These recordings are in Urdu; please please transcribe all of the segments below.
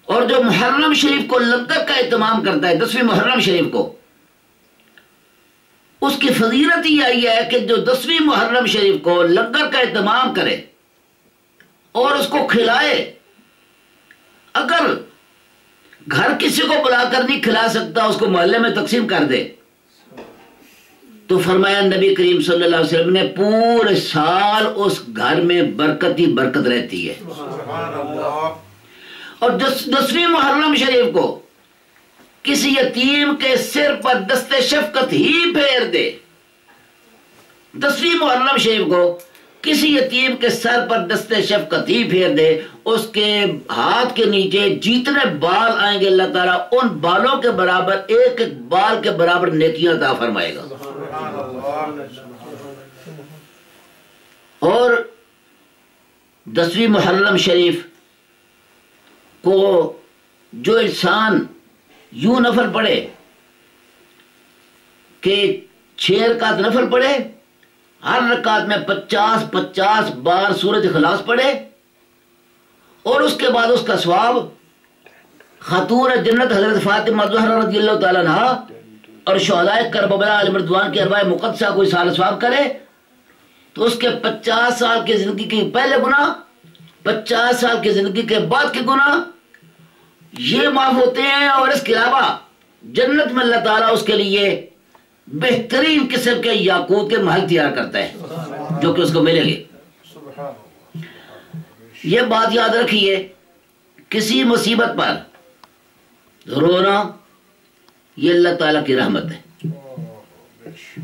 اور جو محرم شریف کو لنگر کا اہتمام کرتا ہے، 10ویں محرم شریف کو، اس کی فضیلت ہی آئی ہے کہ جو 10ویں محرم شریف کو لنگر کا اہتمام کرے اور اس کو کھلائے، اگر گھر کسی کو بلا کر نہیں کھلا سکتا، اس کو محلے میں تقسیم کر دے، تو فرمایا نبی کریم صلی اللہ علیہ وسلم نے پورے سال اس گھر میں برکت ہی برکت رہتی ہے۔ اور 10ویں محرم شریف کو کسی یتیم کے سر پر دست شفقت ہی پھیر دے، 10ویں محرم شریف کو کسی یتیم کے سر پر دست شفقت ہی پھیر دے، اس کے ہاتھ کے نیچے جتنے بال آئیں گے اللہ تعالیٰ ان بالوں کے برابر، ایک ایک بال کے برابر نیکیاں عطا فرمائے گا۔ اور 10ویں محرم شریف کو جو انسان یوں نفل پڑھے کہ 6 رکعت نفل پڑھے، ہر رکعت میں 50 بار سورۃ اخلاص پڑھے، اور اس کے بعد اس کا ثواب خاتون جنت حضرت فاطمہ زہرا رضی اللہ تعالیٰ عنہا اور شہداء کربلا علیہم رضوان کی ارواح مقدسہ کو اصال ثواب کرے، تو اس کے 50 سال کی زندگی کے پہلے گناہ، 50 سال کی زندگی کے بعد کے گناہ یہ معاف ہوتے ہیں، اور اس کے علاوہ جنت میں اللہ تعالیٰ اس کے لیے بہترین قسم کے یاقوت کے محل تیار کرتا ہے جو کہ اس کو ملے گے۔ یہ بات یاد رکھیے، کسی مصیبت پر رونا یہ اللہ تعالیٰ کی رحمت ہے،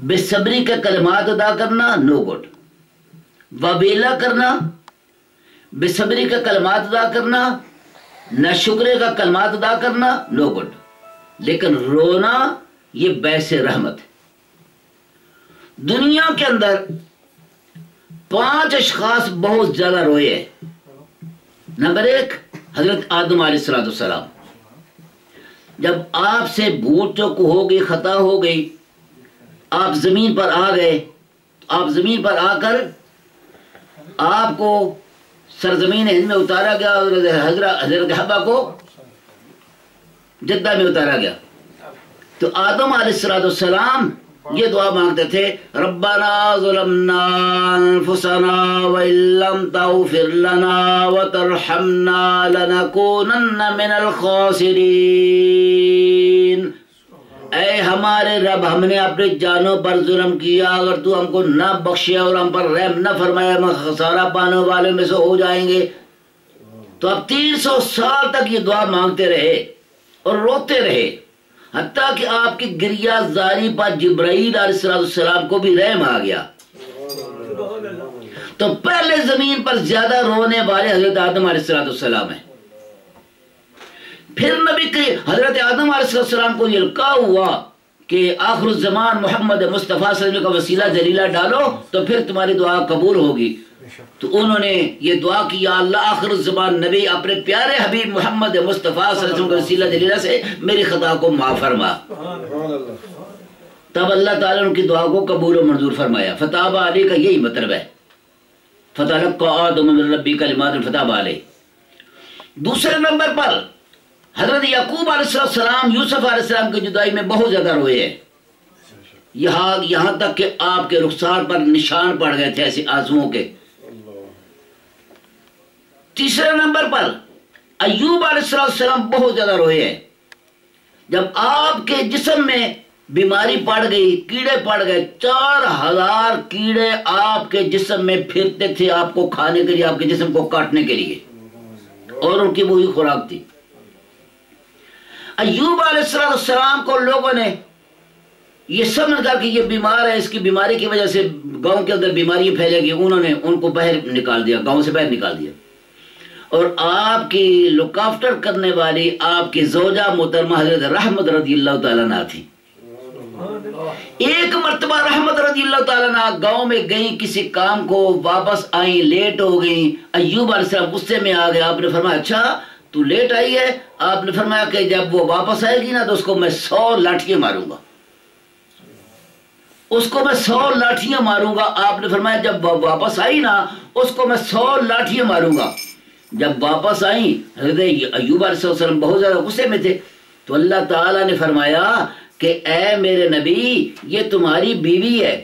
بے صبری کے کلمات ادا کرنا نو گڈ، وبیلا کرنا، بے صبری کے کلمات ادا کرنا، ناشکرے کا کلمات ادا کرنا نو گڈ، لیکن رونا یہ باعث رحمت ہے۔ دنیا کے اندر 5 اشخاص بہت زیادہ روئے ہیں۔ نمبر 1 حضرت آدم علیہ السلام، جب آپ سے بھول چوک ہو گئی، خطا ہو گئی، آپ زمین پر آ گئے، آپ زمین پر آ کر آپ کو سرزمین ہند میں اتارا گیا اور حضرت حوا کو جدہ میں اتارا گیا، تو آدم علیہ السلام یہ دعا مانگتے تھے، ربنا ظلمنا انفسنا وان لم تغفر لنا وترحمنا لنکونن من الخاسرین۔ اے ہمارے رب، ہم نے اپنی جانوں پر ظلم کیا، اگر تو ہم کو نہ بخشے اور ہم پر رحم نہ فرمایا، ہم خسارہ پانے والے میں سے ہو جائیں گے۔ تو اب 300 سال تک یہ دعا مانگتے رہے اور روتے رہے، حتیٰ کہ آپ کی گریہ زاری پر جبرائیل علیہ السلام کو بھی رحم آ گیا۔ تو پہلے زمین پر زیادہ رونے والے حضرت آدم علیہ السلام ہیں۔ پھر نبی کے حضرت آدم علیہ السلام کو یہ القاء ہوا کہ آخر الزمان محمد مصطفیٰ صلی اللہ علیہ وسلم کا وسیلہ جلیلہ ڈالو تو پھر تمہاری دعا قبول ہوگی۔ تو انہوں نے یہ دعا کی، یا اللہ آخر الزمان نبی اپنے پیارے حبیب محمد مصطفیٰ صلی اللہ علیہ وسلم کا وسیلہ جلیلہ سے میری خطا کو معاف فرما۔ تب اللہ تعالیٰ نے ان کی دعا کو قبول و منظور فرمایا۔ فتاب علیہ کا یہی مطلب ہے، فتلقى آدم من ربه کلمات فتاب علیہ۔ دوسرے نمبر پر حضرت یعقوب علیہ السلام یوسف علیہ السلام کی جدائی میں بہت زیادہ روئے ہیں، یہاں تک کہ آپ کے رخسار پر نشان پڑ گئے تھے ایسے آنسوؤں کے۔ تیسرے نمبر پر ایوب علیہ السلام بہت زیادہ روئے ہیں، جب آپ کے جسم میں بیماری پڑ گئی، کیڑے پڑ گئے، 4000 کیڑے آپ کے جسم میں پھرتے تھے آپ کو کھانے کے لیے، آپ کے جسم کو کاٹنے کے لیے، اور ان کی وہی خوراک تھی۔ ایوب علیہ السلام کو لوگوں نے یہ سمجھ کر کہ یہ بیمار ہے، اس کی بیماری کی وجہ سے گاؤں کے اندر بیماری پھیلے گی، انہوں نے ان کو باہر نکال دیا، گاؤں سے باہر نکال دیا، اور آپ کی لک آفٹر کرنے والی آپ کی زوجہ محترمہ حضرت رحمت رضی اللہ تعالیٰ عنہ تھی۔ ایک مرتبہ رحمت رضی اللہ تعالیٰ عنہ گاؤں میں گئیں کسی کام کو، واپس آئیں، لیٹ ہو گئیں۔ ایوب علیہ السلام غصے میں آ گئے، آپ نے فرمایا اچھا تو لیٹ آئی ہے؟ آپ نے فرمایا کہ جب وہ واپس آئے گی نا تو اس کو میں 100 لاٹھیاں ماروں گا، اس کو میں 100 لاٹھیاں ماروں گا۔ آپ نے فرمایا جب واپس آئی نا اس کو میں 100 لاٹھیاں ماروں گا۔ جب واپس آئیں حضرت ایوب علیہ السلام بہت زیادہ غصے میں تھے، تو اللہ تعالیٰ نے فرمایا کہ اے میرے نبی، یہ تمہاری بیوی ہے،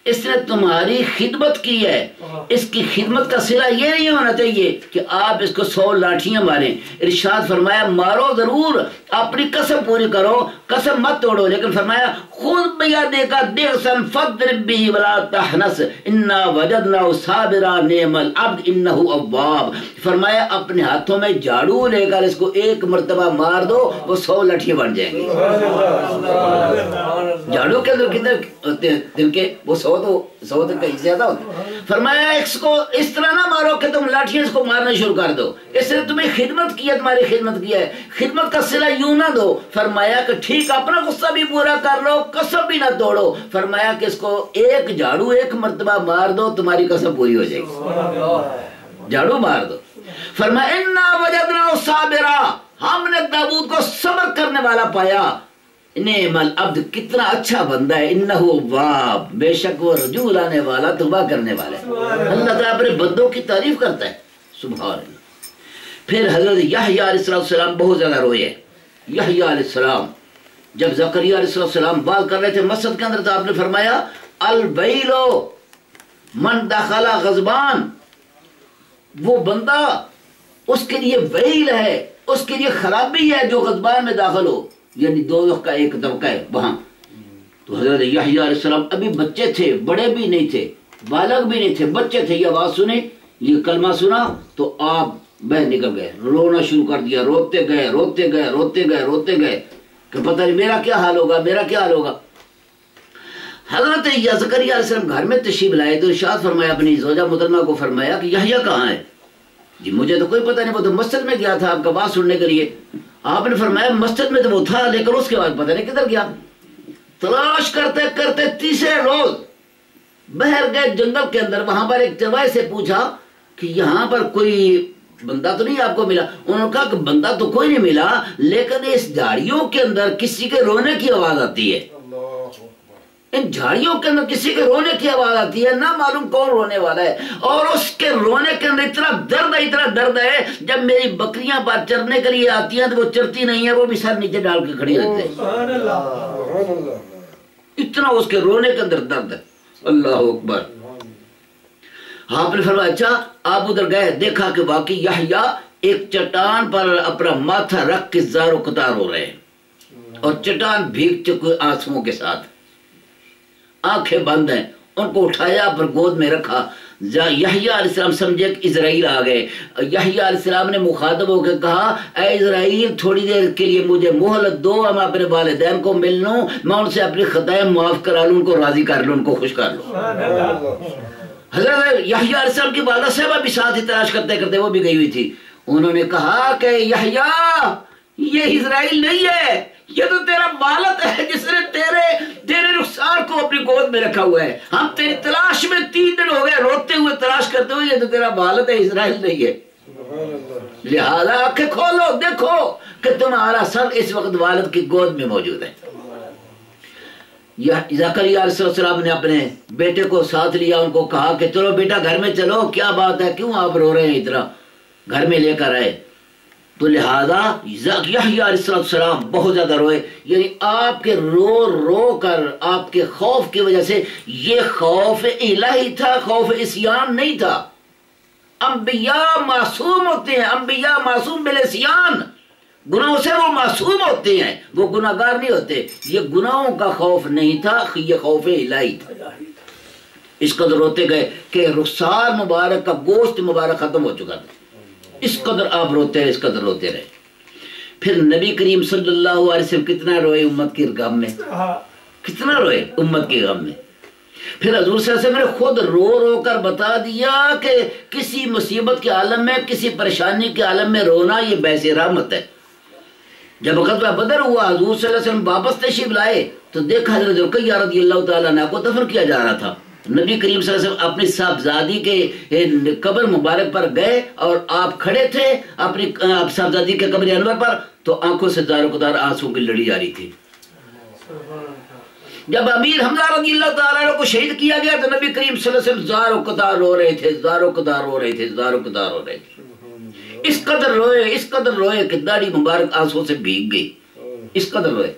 اس نے تمہاری خدمت کی ہے، اس کی خدمت کا صلہ یہ نہیں ہونا چاہیے کہ آپ اس کو 100 لاٹھیاں ماریں۔ ارشاد فرمایا مارو ضرور، اپنی قسم پوری کرو، قسم مت توڑو، لیکن فرمایا خود بیدک ضغثا فاضرب به ولا تحنث انا وجدناه صابرا نعم العبد انه اواب۔ فرمایا اپنے ہاتھوں میں جھاڑو لے کر اس کو ایک مرتبہ مار دو، وہ 100 لاٹھیاں بن جائیں گی۔ جھاڑو کے اندر کتنے ہوتے ہیں دن کے؟ وہ 100 دن کہیں زیادہ ہوتے ہیں۔ فرمایا اس کو اس طرح نہ مارو کہ تم لاٹھیاں اس کو مارنا شروع کر دو، اس نے تمہیں خدمت کی ہے، تمہاری خدمت کی ہے، خدمت کا صلہ یوں نہ دو۔ فرمایا کہ ٹھیک اپنا غصہ بھی پورا کر لو، قسم بھی نہ توڑو۔ فرمایا کہ اس کو ایک جھاڑو ایک مرتبہ مار دو، تمہاری قسم پوری ہو جائے گی، جھاڑو مار دو۔ فرمایا انا وجدناه صابرا، ہم نے داؤد کو صبر کرنے والا پایا، نعم العبد، کتنا اچھا بندہ ہے، انہ اواب، بے شک وہ رجوع لانے والا، توبہ کرنے والا ہے۔ اللہ تعالیٰ اپنے بندوں کی تعریف کرتا ہے، سبحان اللہ۔ پھر حضرت یحییٰ علیہ السلام بہت زیادہ روئے۔ یحییٰ علیہ السلام جب زکریا علیہ السلام بات کر رہے تھے مسجد کے اندر، تو آپ نے فرمایا الویل من دخل غضبان، وہ بندہ اس کے لیے ویل ہے، اس کے لیے خرابی ہے جو غضبان میں داخل ہو، یعنی دوزخ کا ایک طبقہ ہے وہاں۔ تو حضرت یحییٰ علیہ السلام ابھی بچے تھے، بڑے بھی نہیں تھے، بالغ بھی نہیں تھے، بچے تھے۔ یہ آواز سنے، یہ کلمہ سنا تو آپ باہر نکل گئے، رونا شروع کر دیا، روتے گئے روتے گئے روتے گئے روتے گئے کہ پتہ نہیں میرا کیا حال ہوگا، میرا کیا حال ہوگا۔ حضرت زکریا علیہ السلام گھر میں تشریف لائے تو ارشاد فرمایا اپنی زوجہ محترمہ کو، فرمایا کہ یحییٰ کہاں ہے؟ جی مجھے تو کوئی پتہ نہیں، وہ تو مسجد میں گیا تھا آپ کا بات سننے کے لیے۔ آپ نے فرمایا مسجد میں تو وہ تھا، لیکن اس کے بعد پتہ نہیں کدھر گیا۔ تلاش کرتے کرتے تیسرے روز باہر گئے جنگل کے اندر، وہاں پر ایک چرواہے سے پوچھا کہ یہاں پر کوئی بندہ تو نہیں آپ کو ملا؟ انہوں نے کہا کہ بندہ تو کوئی نہیں ملا، لیکن اس جھاڑیوں کے اندر کسی کے رونے کی آواز آتی ہے، ان جھاڑیوں کے اندر کسی کے رونے کی آواز آتی ہے، نہ معلوم کون رونے والا ہے، اور اس کے رونے کے اندر اتنا درد ہے، اتنا درد ہے، جب میری بکریاں پر چرنے کے لیے آتی ہیں تو وہ چرتی نہیں ہیں، وہ بھی سر نیچے ڈال کے کھڑی رہتے ہیں، اتنا اس کے رونے کے اندر درد ہے۔ اللہ اکبر۔ آپ نے فرمایا اچھا، آپ ادھر گئے، دیکھا کہ واقعی یحییٰ ایک چٹان پر اپنا ماتھا رکھ کے زار و قطار ہو رہے ہیں، اور چٹان بھیگ چکے آنسوؤں کے ساتھ، آنکھیں بند ہیں۔ ان کو اٹھایا پر گود میں رکھا۔ یحییٰ علیہ السلام سمجھے کہ اسرائیل آ گئے۔ یحییٰ علیہ السلام نے مخاطب ہو کے کہا اے اسرائیل، تھوڑی دیر کے لیے مجھے مہلت دو، میں اپنے والدین کو مل لوں، میں ان سے اپنی خطائیں معاف کرا لوں، ان کو راضی کر لوں، ان کو خوش کر لوں۔ حضرت یحییٰ علیہ السلام کی والدہ صاحبہ بھی ساتھ ہی تلاش کرتے کرتے وہ بھی گئی ہوئی تھی۔ انہوں نے کہا کہ یحییٰ، یہ اسرائیل نہیں ہے، یہ تو تیرا والد ہے جس نے تیرے رخسار کو اپنی گود میں رکھا ہوا ہے، ہم تیری تلاش میں 3 دن ہو گئے روتے ہوئے تلاش کرتے ہوئے، یہ تو تیرا والد ہے، اسرائیل نہیں ہے۔ لہذا آنکھیں کھولو، دیکھو کہ تمہارا سر اس وقت والد کی گود میں موجود ہے۔ زکریا علیہ السلام نے اپنے بیٹے کو ساتھ لیا، ان کو کہا کہ چلو بیٹا گھر میں چلو، کیا بات ہے، کیوں آپ رو رہے ہیں اتنا؟ گھر میں لے کر آئے تو لہذا یحییٰ علیہ السلام بہت زیادہ روئے، یعنی آپ کے رو کر آپ کے خوف کی وجہ سے، یہ خوف الہی تھا، خوف عصیان نہیں تھا۔ انبیاء معصوم ہوتے ہیں، انبیاء معصوم بالعصیان، گناہوں سے وہ معصوم ہوتے ہیں، وہ گناہگار نہیں ہوتے۔ یہ گناہوں کا خوف نہیں تھا، یہ خوف الہی تھا۔ اس قدر روتے گئے کہ رخسار مبارک کا گوشت مبارک ختم ہو چکا تھا، اس قدر آپ روتے رہے، اس قدر روتے رہے۔ پھر نبی کریم صلی اللہ علیہ وسلم کتنا روئے امت کی غم میں، کتنا روئے امت کی غم میں۔ پھر حضور صلی اللہ علیہ وسلم نے خود رو رو کر بتا دیا کہ کسی مصیبت کے عالم میں، کسی پریشانی کے عالم میں رونا یہ باعث رحمت ہے۔ جب غزوہ بدر ہوا، حضور صلی اللہ علیہ وسلم واپس تشریف لائے تو دیکھا حضرت رقیہ رضی اللہ تعالیٰ عنہ کو دفن کیا جا رہا تھا۔ نبی کریم صلی اللہ علیہ وسلم اپنی صاحبزادی کے قبر مبارک پر گئے اور آپ کھڑے تھے اپنی صاحبزادی کے قبر انور پر، تو آنکھوں سے زار و قطار آنسوں کی لڑی جا رہی تھی۔ جب امیر حمزہ رضی اللہ تعالیٰ عنہ کو شہید کیا گیا تو نبی کریم صلی اللہ علیہ وسلم زار و قطار رو رہے تھے، زار و قطار رو رہے تھے، زار و قطار رو رہے تھے۔ اس قدر روئے کہ داڑھی مبارک آنسوں سے بھیگ گئی، اس قدر روئے.